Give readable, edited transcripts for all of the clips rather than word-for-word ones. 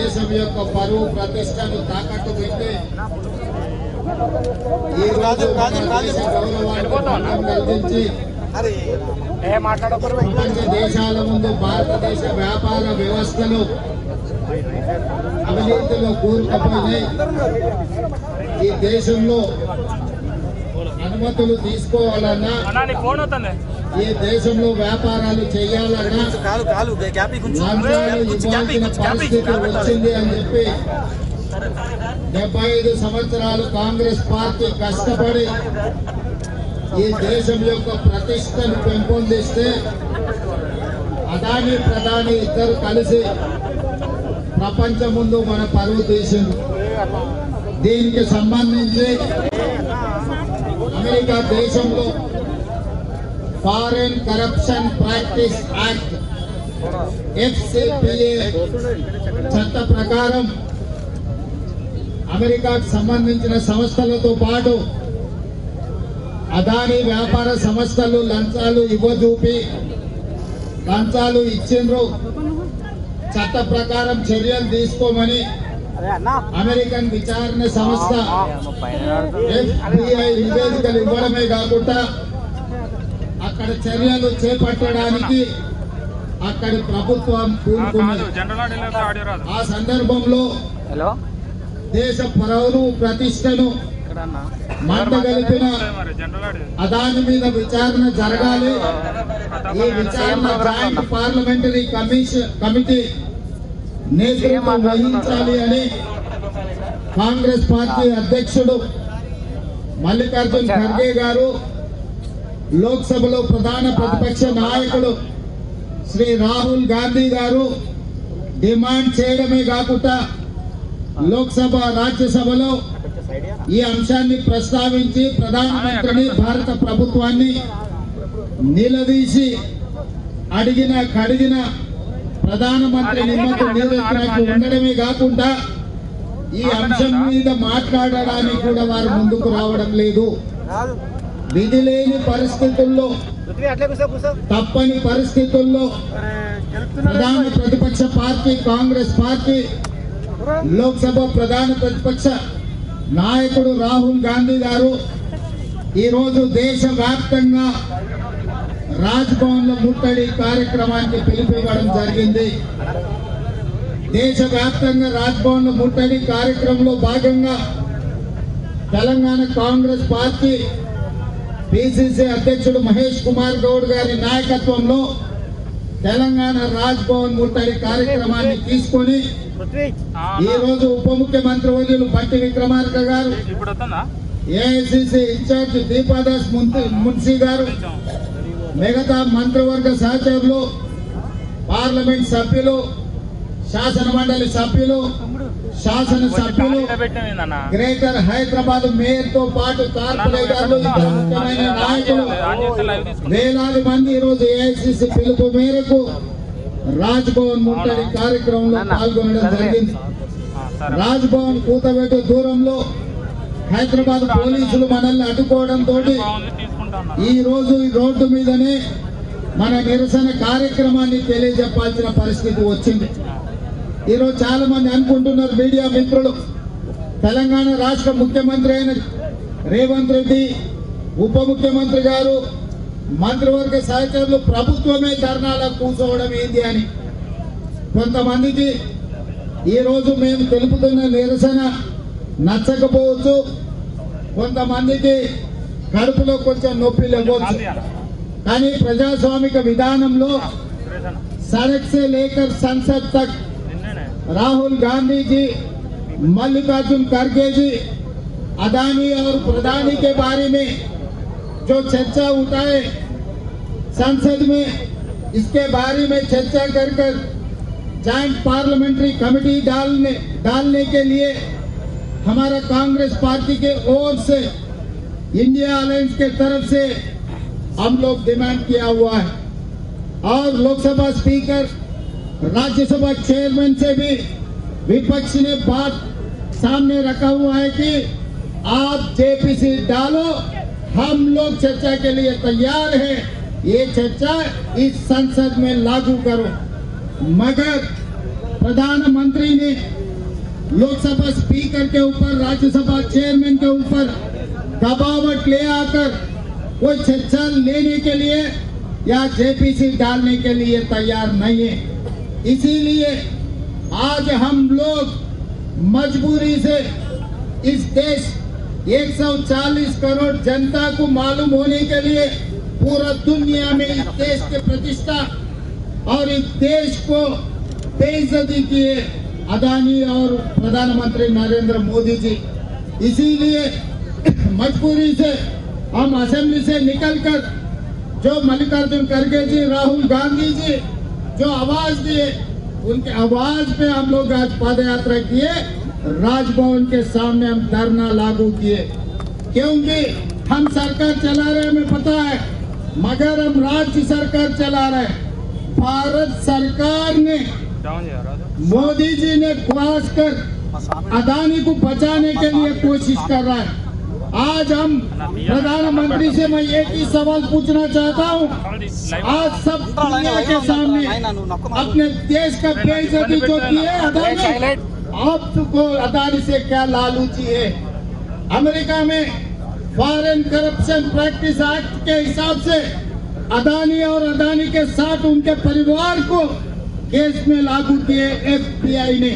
దేశం యొక్క పరువు ప్రతిష్టను తాకట్టు పెట్టి ఈ రోజు గౌరవాన్ని కల్పించి ప్రపంచ దేశాల ముందు భారతదేశ వ్యాపార వ్యవస్థలు అవినీతిలో కూరుకుపోయినాయి. ఈ దేశంలో అనుమతులు తీసుకోవాలన్నా, ఈ దేశంలో వ్యాపారాలు చేయాలన్నా లంచాలు ఇవ్వాల్సిన పరిస్థితి వచ్చింది అని చెప్పి 75 సంవత్సరాలు కాంగ్రెస్ పార్టీ కష్టపడి ఈ దేశం యొక్క ప్రతిష్టను పెంపొందిస్తే అదాని ప్రధాని ఇద్దరు కలిసి ప్రపంచం ముందు మన పరువు తీసింది. దీనికి సంబంధించి అమెరికా దేశంలో foreign corruption practice act FCPA చట్ట ప్రకారం అమెరికాకు సంబంధించిన సంస్థలతో పాటు అదాని వ్యాపార సంస్థలు లంచాలు ఇవ్వజూపి లంచాలు ఇచ్చిండ్రు, చట్ట ప్రకారం చర్యలు తీసుకోమని అమెరికన్ విచారణ సంస్థ FBI నివేదికలు ఇవ్వడమే కాకుండా అక్కడ చర్యలు చేపట్టడానికి అక్కడి ప్రభుత్వం కూరుకున్నది. ఆ సందర్భంలో దేశ పరువును ప్రతిష్టను మంటగలిపిన అదాని మీద విచారణ జరగాలి. ఈ విచారణ జాయింట్ పార్లమెంటరీ కమిటీ నేతృత్వం వహించాలి అని కాంగ్రెస్ పార్టీ అధ్యక్షుడు మల్లికార్జున్ ఖర్గే గారు, లోక్సభలో ప్రధాన ప్రతిపక్ష నాయకుడు శ్రీ రాహుల్ గాంధీ గారు డిమాండ్ చేయడమే కాకుండా లోక్సభ రాజ్యసభలో ఈ అంశాన్ని ప్రస్తావించి ప్రధానమంత్రిని భారత ప్రభుత్వాన్ని నిలదీసి అడిగిన కడిగిన ప్రధానమంత్రి నిమ్మకు నీరెత్తినట్టు ఉండడమే కాకుండా ఈ అంశం మీద మాట్లాడడానికి కూడా వారు ముందుకు రావడం లేదు. విధి లేని పరిస్థితుల్లో, తప్పని పరిస్థితుల్లో ప్రధాన ప్రతిపక్ష పార్టీ కాంగ్రెస్ పార్టీ లోక్సభ ప్రధాన ప్రతిపక్ష నాయకుడు రాహుల్ గాంధీ గారు ఈరోజు దేశవ్యాప్తంగా రాజ్భవన్ లో ముట్టడి కార్యక్రమానికి పిలుపునివ్వడం జరిగింది. దేశవ్యాప్తంగా రాజ్భవన్ లో ముట్టడి కార్యక్రమంలో భాగంగా తెలంగాణ కాంగ్రెస్ పార్టీ పిసిసి అధ్యక్షుడు మహేష్ కుమార్ గౌడ్ గారి నాయకత్వంలో తెలంగాణ రాజ్భవన్ ముట్టడి కార్యక్రమాన్ని తీసుకొని ఈ రోజు ఉప ముఖ్యమంత్రి వర్యులు బట్టి విక్రమార్క గారు, ఏఐసిసి ఇన్ఛార్జ్ దీపాదాస్ మున్సీ గారు, మిగతా మంత్రివర్గ సహచరులు, పార్లమెంట్ సభ్యులు, శాసన మండలి సభ్యులు, శాసనసభ్యులు, గ్రేటర్ హైదరాబాద్ మేయర్ తో పాటు కార్పొరేటర్లు, ఇతర ముఖ్యమైన నాయకులు వేలాది మంది ఈరోజు ఏఐసిసి పిలుపు మేరకు రాజ్భవన్ ముట్టడి కార్యక్రమంలో పాల్గొనడం జరిగింది. రాజ్భవన్ కూతబెట్టు దూరంలో హైదరాబాద్ పోలీసులు మనల్ని అడ్డుకోవడంతో ఈ రోజు ఈ రోడ్డు మీదనే మన నిరసన కార్యక్రమాన్ని తెలియజెప్పాల్సిన పరిస్థితి వచ్చింది. ఈరోజు చాలా మంది అనుకుంటున్నారు, మీడియా మిత్రులు, తెలంగాణ రాష్ట్ర ముఖ్యమంత్రి అయిన రేవంత్ రెడ్డి, ఉప ముఖ్యమంత్రి గారు, మంత్రివర్గ సహచరులు ప్రభుత్వమే ధర్నాలో కూర్చోవడం ఏంది అని. కొంతమందికి ఈరోజు మేము తెలుపుతున్న నిరసన నచ్చకపోవచ్చు, కొంతమందికి కడుపులో కొంచెం నొప్పి లేవచ్చు. కానీ ప్రజాస్వామిక విధానంలో सड़क से लेकर संसद तक राहुल गांधी जी, मल्लिकार्जुन खड़गे जी अदानी और प्रधानी के बारे में जो चर्चा उठाए संसद में, इसके बारे में चर्चा कर जॉइंट पार्लियामेंट्री कमेटी डालने के लिए हमारा कांग्रेस पार्टी के ओर से इंडिया अलायंस के तरफ से हम लोग डिमांड किया हुआ है। और लोकसभा स्पीकर, राज्यसभा चेयरमैन से भी विपक्ष ने बात सामने रखा हुआ है कि आप जेपीसी डालो, हम लोग चर्चा के लिए तैयार हैं, ये चर्चा इस संसद में लागू करो। मगर प्रधानमंत्री ने लोकसभा स्पीकर के ऊपर, राज्यसभा चेयरमैन के ऊपर दबावट ले आकर कोई चर्चा लेने के लिए या जेपीसी डालने के लिए तैयार नहीं है। इसीलिए आज हम लोग मजबूरी से इस देश 140 करोड़ जनता को मालूम होने के लिए पूरा दुनिया में इस देश की प्रतिष्ठा और इस देश को बेइज्जती किए अदानी और प्रधानमंत्री नरेंद्र मोदी जी। इसीलिए मजबूरी से हम असेंबली से निकलकर जो मल्लिकार्जुन खड़गे जी, राहुल गांधी जी जो आवाज दिए, उनके आवाज पे हम लोग आज पद यात्रा किए, राजभवन के सामने हम धरना लागू किए। क्योंकि हम सरकार चला रहे, हमें पता है, मगर हम राज्य सरकार चला रहे। भारत सरकार ने, मोदी जी ने खास कर अदानी को बचाने के लिए कोशिश कर रहा है। आज हम प्रधानमंत्री से मैं एक ही सवाल पूछना चाहता हूँ, आज सब दुनिया के सामने अपने देश का बेइज्जती जो की है अदानी, आपको अदानी से क्या लालूची है? अमेरिका में फॉरेन करप्शन प्रैक्टिस एक्ट के हिसाब से अदानी और अदानी के साथ उनके परिवार को केस में लागू किए FBI ने।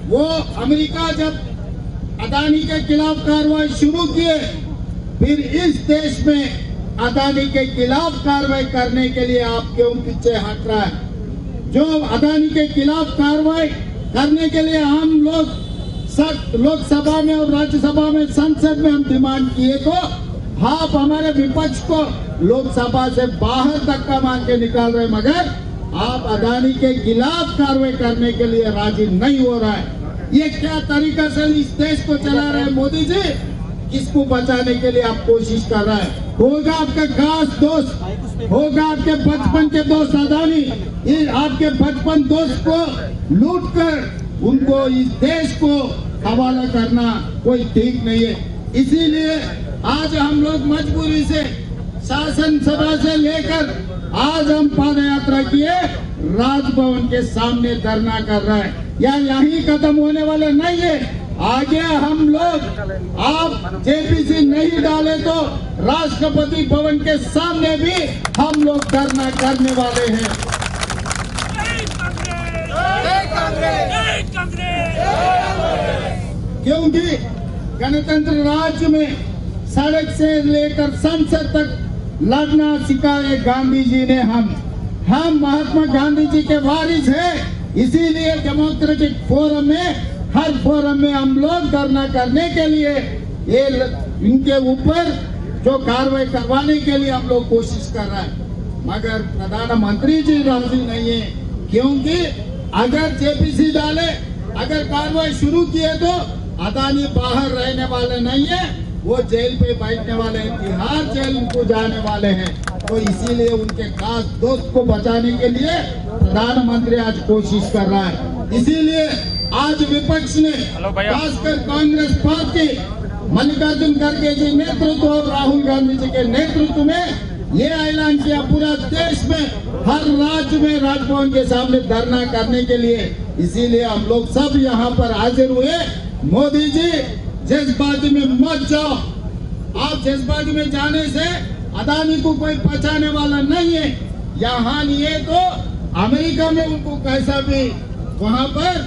वो अमेरिका जब अदानी के खिलाफ कार्रवाई शुरू किए, फिर इस देश में अदानी के खिलाफ कार्रवाई करने के लिए आप क्यों पीछे हट रहा है? जो अदानी के खिलाफ कार्रवाई करने के लिए हम लोग लोकसभा में और राज्यसभा में, संसद में हम डिमांड किए, तो आप हमारे विपक्ष को लोकसभा से बाहर धक्का मार के निकाल रहे, मगर आप अदानी के खिलाफ कार्रवाई करने के लिए राजी नहीं हो रहा है। ये क्या तरीका से इस देश को चला रहे हैं मोदी जी? किसको बचाने के लिए आप कोशिश कर रहा है? होगा आपका खास दोस्त, होगा आपके बचपन के दोस्त अदानी, ये आपके बचपन दोस्त को लूट कर उनको इस देश को हवाला करना कोई ठीक नहीं है। इसीलिए आज हम लोग मजबूरी से शासन सभा से लेकर आज हम पद यात्रा किए, राजभवन के सामने धरना कर रहा है। या यही खत्म होने वाले नहीं है, आगे हम लोग, आप जेपीसी नहीं डाले तो राष्ट्रपति भवन के सामने भी हम लोग धरना करने वाले हैं। क्योंकि गणतंत्र राज्य में सड़क से लेकर संसद तक लड़ना सिखाए गांधी जी ने। हम महात्मा गांधी जी के वारिस हैं। इसीलिए डेमोक्रेटिक फोरम में, हर फोरम में हम लोग धरना करने के लिए, ये इनके ऊपर जो कार्रवाई करवाने के लिए हम लोग कोशिश कर रहे हैं, मगर प्रधानमंत्री जी राजी नहीं है। क्योंकि अगर जेपीसी डाले, अगर कार्रवाई शुरू किए तो अदानी बाहर रहने वाले नहीं है, वो जेल पे बैठने वाले हैं, तिहाड़ जेल को जाने वाले हैं। तो इसीलिए उनके खास दोस्त को बचाने के लिए प्रधानमंत्री आज कोशिश कर रहा है। इसीलिए आज विपक्ष ने, खासकर कांग्रेस पार्टी, मल्लिकार्जुन खड़गे जी नेतृत्व और राहुल गांधी जी के नेतृत्व में ये ऐलान किया, पूरा देश में हर राज्य में राजभवन के सामने धरना करने के लिए। इसीलिए हम लोग सब यहाँ पर हाजिर हुए। मोदी जी, जज्बाती में मत जाओ। आप जज्बाती में जाने से अदानी को कोई बचाने वाला नहीं है। यहाँ नहीं है तो अमेरिका में उनको कैसा भी वहाँ पर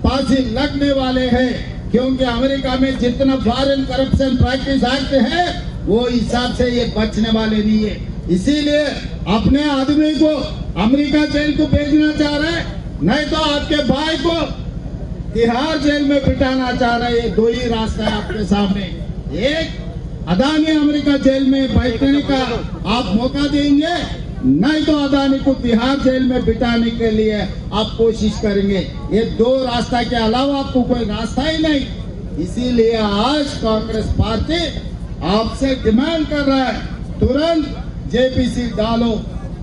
फांसी लगने वाले हैं। क्योंकि अमेरिका में जितना फॉरेन करप्शन प्रैक्टिस एक्ट है, वो हिसाब से ये बचने वाले नहीं है। इसीलिए अपने आदमी को अमेरिका जेल को भेजना चाह रहे हैं, नहीं तो आपके भाई को तिहाड़ जेल में बिठाना चाह रहे हैं। दो ही रास्ता है आपके सामने, एक अदानी अमेरिका जेल में बैठने का आप मौका देंगे, नहीं तो अदानी को तिहाड़ जेल में बिठाने के लिए आप कोशिश करेंगे। ये दो रास्ता के अलावा आपको कोई रास्ता ही नहीं। इसीलिए आज कांग्रेस पार्टी आपसे डिमांड कर रहा है, तुरंत जेपीसी डालो।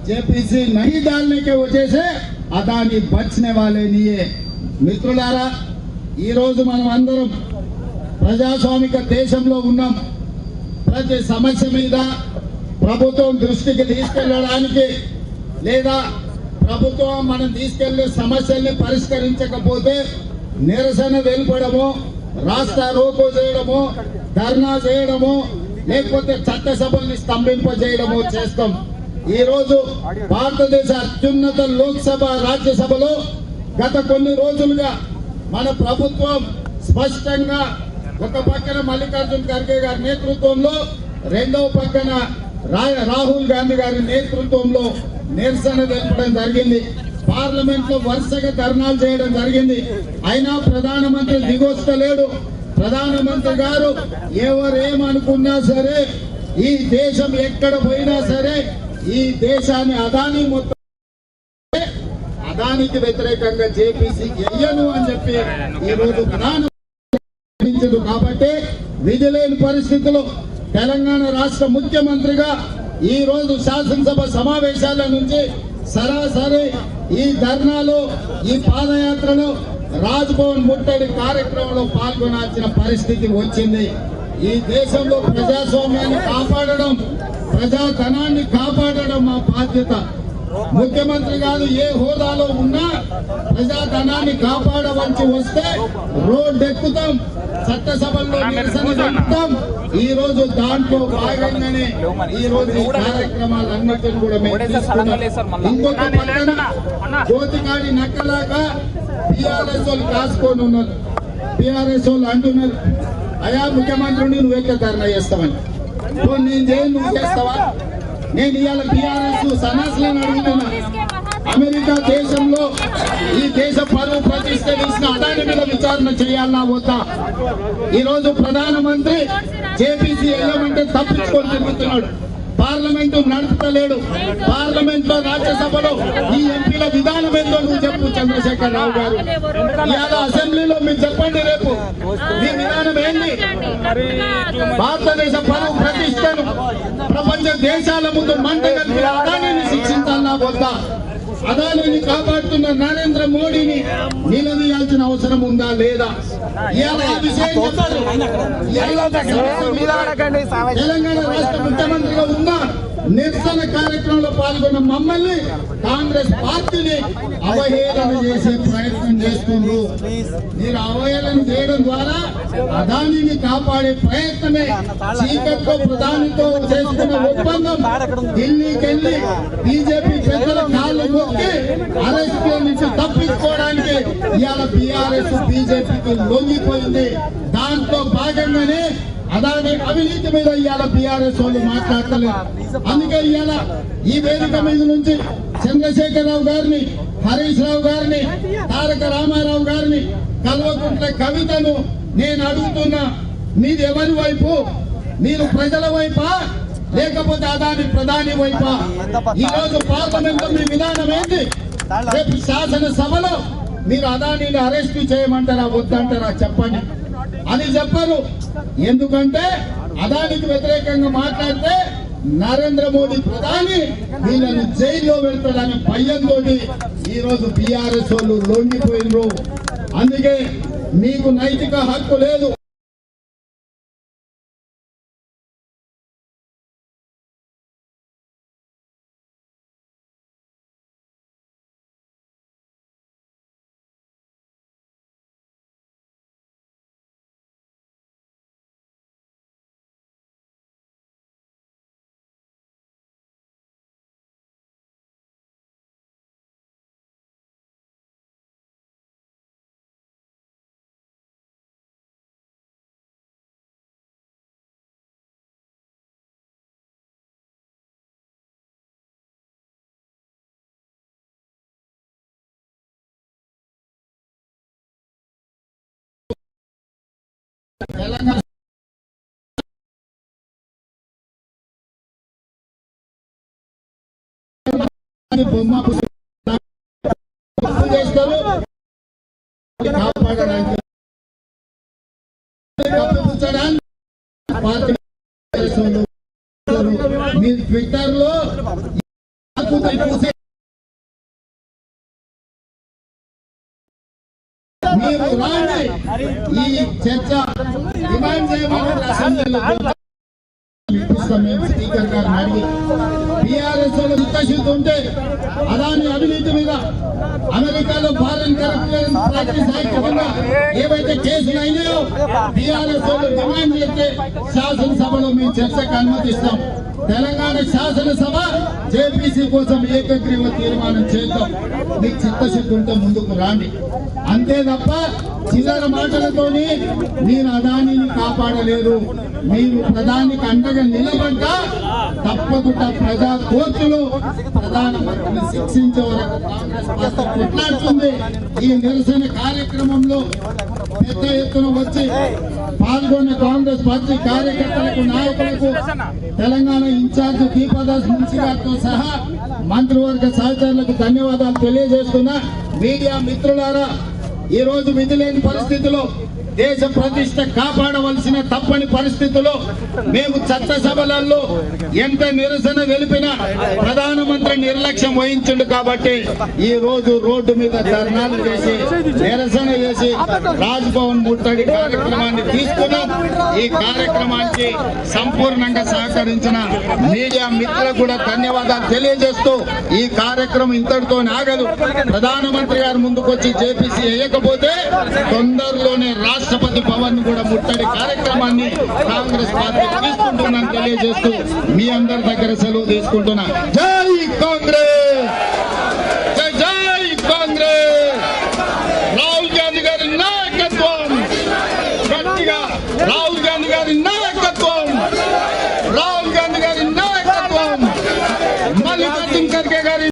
जेपीसी नहीं डालने के वजह से अदानी बचने वाले नहीं है। మిత్రులారా, ఈ రోజు మనం అందరం ప్రజాస్వామిక దేశంలో ఉన్నాం. ప్రతి సమస్య మీద ప్రభుత్వం దృష్టికి తీసుకెళ్లడానికి లేదా ప్రభుత్వం మనం తీసుకెళ్లే సమస్యల్ని పరిష్కరించకపోతే నిరసన తెలుపడము, రాష్ట్ర రోకో చేయడము, ధర్నా చేయడము, లేకపోతే చట్టసభల్ని స్తంభింపజేయడము చేస్తాం. ఈ రోజు భారతదేశ అత్యున్నత లోక్సభ రాజ్యసభలో గత కొన్ని రోజులుగా మన ప్రభుత్వం స్పష్టంగా ఒక పక్కన మల్లికార్జున ఖర్గే గారి నేతృత్వంలో, రెండవ పక్కన రాహుల్ గాంధీ గారి నేతృత్వంలో నిరసన తెలపడం జరిగింది. పార్లమెంట్ లో వరుసగా ధర్నాలు చేయడం జరిగింది. అయినా ప్రధానమంత్రి దిగొస్తలేడు. ప్రధానమంత్రి గారు ఎవరేమనుకున్నా సరే, ఈ దేశం ఎక్కడ పోయినా సరే, ఈ దేశాన్ని అదానికి వ్యతిరేకంగా జేపీసీ చెయ్యను అని చెప్పి ఈ రోజు ప్రధానమంత్రి కాబట్టి విధి లేని పరిస్థితుల్లో తెలంగాణ రాష్ట్ర ముఖ్యమంత్రిగా ఈ రోజు శాసనసభ సమావేశాల నుంచి సరాసరి ఈ ధర్నాలో, ఈ పాదయాత్రలో, రాజ్ భవన్ ముట్టడి కార్యక్రమంలో పాల్గొనాల్సిన పరిస్థితి వచ్చింది. ఈ దేశంలో ప్రజాస్వామ్యాన్ని కాపాడడం, ప్రజాధనాన్ని కాపాడడం మా బాధ్యత. ముఖ్యమంత్రి గారు ఏ హోదాలో ఉన్నా ప్రజాధనాన్ని కాపాడవలసి వస్తే రోడ్డు ఎక్కుతాం, చట్టసభల్లో నిరసన జరుపుతాం. ఈ రోజు దాంట్లో భాగంగానే ఈ రోజు ఈ కార్యక్రమాలన్నిటిని కూడా మేము తీసుకున్నాం. ఇంకొక పక్కన జ్యోతికాడి నక్కలాగా టీఆర్ఎస్ వాళ్ళు కాసుకొని ఉన్నారు. టీఆర్ఎస్ వాళ్ళు అంటున్నారు, అయా ముఖ్యమంత్రిని నువ్వెక్క ధర్నా చేస్తావని. నేను చేయను, నువ్వు చేస్తావా? నేను ఇవాళ టీఆర్ఎస్ సన్నాసులను అడుగుతున్నా, అమెరికా దేశంలో ఈ దేశ పరువు ప్రతిష్ట తీసిన అదాని మీద విచారణ చేయాలన్నా వద్దా? ఈ రోజు ప్రధానమంత్రి జేపీసీ వెళ్ళమంటే తప్పించుకొని తిరుగుతున్నాడు. పార్లమెంటు నడుపుతలేడు. పార్లమెంట్ లో, రాజ్యసభలో ఈ ఎంపీల విధానం ఏందో నువ్వు చెప్పు చంద్రశేఖర్ రావు గారు. ఇవాళ అసెంబ్లీలో మీరు చెప్పండి, రేపు మీ విధానం ఏంటి? భారతదేశ పరువు ప్రతిష్టను ప్రపంచ దేశాల ముందు మంట కలిపి అదానిని శిక్షించాలన్నా వద్దా? అదానిని కాపాడుతున్న నరేంద్ర మోడీని నిలదీయాల్సిన అవసరం ఉందా లేదా? తెలంగాణ రాష్ట్ర ముఖ్యమంత్రిగా ఉన్న నిరసన కార్యక్రమంలో పాల్గొన్న మమ్మల్ని కాంగ్రెస్ పార్టీని అవహేళన చేసే ప్రయత్నం చేస్తున్నారు. మీరు అవహేళన చేయడం ద్వారా అదానిని కాపాడే ప్రయత్నమే. చీకట్లో ప్రధానితో చేసుకున్న ఒప్పందం ఢిల్లీకి వెళ్లి బీజేపీ పెద్దల కాళ్ళు మొక్కి అరెస్టుల నుంచి తప్పించుకోవడానికి ఇవాళ బీఆర్ఎస్ బీజేపీకి లొంగిపోయింది. దాంట్లో భాగంగానే అదాని అవినీతి మీద ఇవాళ బీఆర్ఎస్ వాళ్ళు మాట్లాడతలేదు. అందుకే ఇవాళ ఈ వేదిక మీద నుంచి చంద్రశేఖరరావు గారిని, హరీష్ రావు గారిని, తారక రామారావు గారిని, కల్వకుంట్ల కవితను నేను అడుగుతున్నా, మీది ఎవరి వైపు? మీరు ప్రజల వైపా లేకపోతే అదాని ప్రధాని వైపా? ఈ రోజు పార్లమెంట్ లో మీ విధానం ఏంటి? రేపు శాసనసభలో మీరు అదానిని అరెస్ట్ చేయమంటారా వద్దంటారా చెప్పండి. అది చెప్పరు. ఎందుకంటే అదానికి వ్యతిరేకంగా మాట్లాడితే నరేంద్ర మోడీ ప్రధాని వీళ్ళని జైల్లో పెడతాడని భయంతో ఈ రోజు బీఆర్ఎస్ వాళ్ళు లొంగిపోయినరు. అందుకే మీకు నైతిక హక్కు లేదు. తెలంగాణ బొమ్మ చేస్తారు కాపాడడానికి మీరు ట్విట్టర్ లో మీరు రాండి, ఈ చర్చ డిమాండ్ చేయమని అసెంబ్లీలో స్పీకర్ గారిని అడిగి టీఆర్ఎస్ చిత్తశుద్ధి ఉంటే అదాని అవినీతి మీద అమెరికాలో ఫారెన్ కరెక్ట్ ప్రాక్టీస్ యాక్ట్ కింద ఏవైతే కేసులు అయినాయో టీఆర్ఎస్ డిమాండ్ చేస్తే శాసనసభలో మేము చర్చకు అనుమతిస్తాం. తెలంగాణ శాసనసభ జేపీసీ కోసం ఏకగ్రీవ తీర్మానం చేద్దాం. మీకు చిత్తశుద్ధి ఉంటే ముందుకు రాండి. అంతే తప్ప చిల్లర మాటలతోని మీరు అదానిని కాపాడలేరు. మీరు ప్రధానికి అండగా నిలబడ్డా తప్పకుండా ప్రజా కోర్టులు ప్రధానమంత్రిని శిక్షించే వరకు కాంగ్రెస్ పార్టీ కొట్లాడుతుంది. ఈ నిరసన కార్యక్రమంలో పెద్ద ఎత్తున వచ్చి పాల్గొన్న కాంగ్రెస్ పార్టీ కార్యకర్తలకు, నాయకులకు, తెలంగాణ ఇన్ఛార్జ్ దీపాదాస్ మున్సి గారితో సహా మంత్రివర్గ సహచరులకు ధన్యవాదాలు తెలియజేస్తున్నా. మీడియా మిత్రులారా, ఈ రోజు విధి లేని పరిస్థితిలో దేశ ప్రతిష్ట కాపాడవలసిన తప్పని పరిస్థితుల్లో మేము చట్టసభలలో ఎంత నిరసన తెలిపినా ప్రధానమంత్రి నిర్లక్ష్యం వహించిండు. కాబట్టి ఈ రోజు రోడ్డు మీద ధర్నాలు చేసి నిరసన చేసి రాజ్ భవన్ ముట్టడి కార్యక్రమాన్ని తీసుకున్నాం. ఈ కార్యక్రమానికి సంపూర్ణంగా సహకరించిన మీడియా మిత్రులకు కూడా ధన్యవాదాలు తెలియజేస్తూ ఈ కార్యక్రమం ఇంతటితో ఆగదు. ప్రధానమంత్రి గారు ముందుకొచ్చి జేపీసీ వేయకపోతే తొందరలోనే రాష్ట్రపతి భవన్ కూడా ముట్టడి కార్యక్రమాన్ని కాంగ్రెస్ పార్టీ తీసుకుంటుందని తెలియజేస్తూ మీ అందరి దగ్గర సెలవు తీసుకుంటున్నా. జై కాంగ్రెస్.